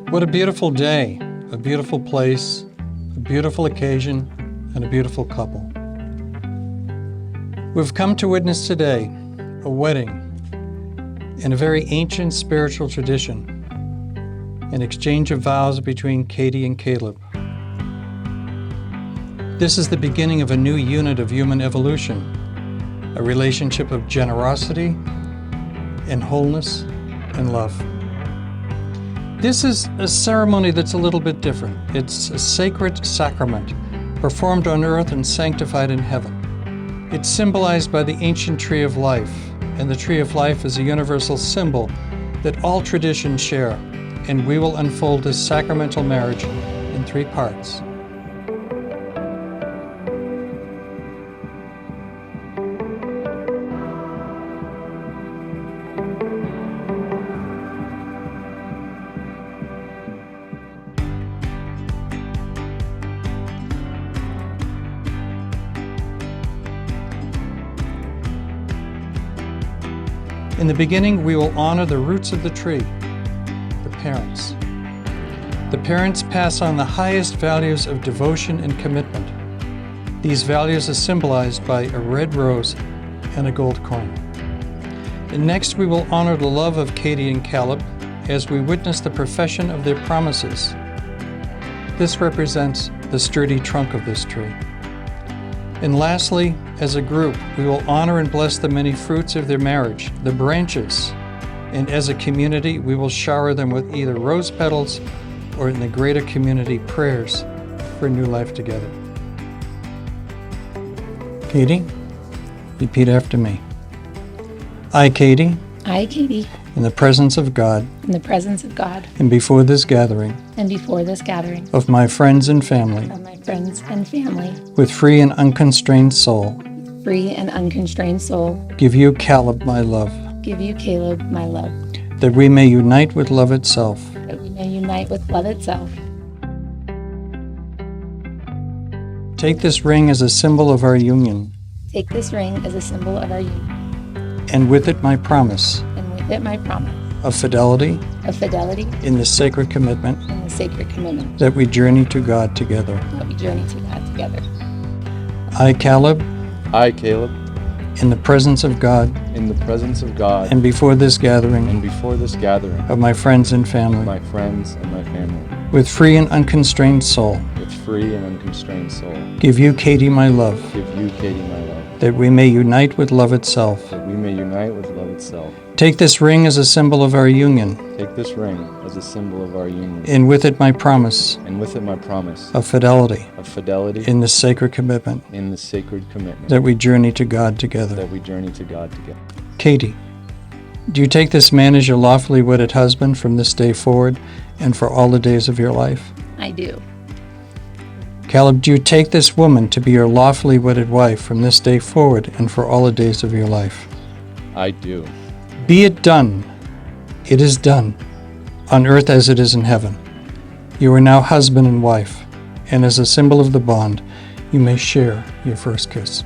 What a beautiful day, a beautiful place, a beautiful occasion, and a beautiful couple. We've come to witness today a wedding in a very ancient spiritual tradition, an exchange of vows between Katie and Caleb. This is the beginning of a new unit of human evolution, a relationship of generosity and wholeness and love. This is a ceremony that's a little bit different. It's a sacred sacrament performed on earth and sanctified in heaven. It's symbolized by the ancient tree of life, and the tree of life is a universal symbol that all traditions share, and we will unfold this sacramental marriage in 3 parts. In the beginning, we will honor the roots of the tree, the parents. The parents pass on the highest values of devotion and commitment. These values are symbolized by a red rose and a gold coin. And next, we will honor the love of Katie and Caleb as we witness the profession of their promises. This represents the sturdy trunk of this tree. And lastly, as a group, we will honor and bless the many fruits of their marriage, the branches. And as a community, we will shower them with either rose petals or, in the greater community, prayers for a new life together. Katie, repeat after me. I, Katie, in the presence of God, and before this gathering, of my friends and family, with free and unconstrained soul, give you Caleb my love, that we may unite with love itself. Take this ring as a symbol of our union, and with it my promise of fidelity in the sacred commitment that we journey to God together. I, Caleb, in the presence of God, and before this gathering, of my friends and family, with free and unconstrained soul, give you, Katie, my love, that we may unite with love itself. Take this ring as a symbol of our union, and with it my promise of fidelity in the sacred commitment that we journey to God together. Katie, do you take this man as your lawfully wedded husband from this day forward and for all the days of your life? I do. Caleb, do you take this woman to be your lawfully wedded wife from this day forward and for all the days of your life? I do. Be it done. It is done, on earth as it is in heaven. You are now husband and wife, and as a symbol of the bond, you may share your first kiss.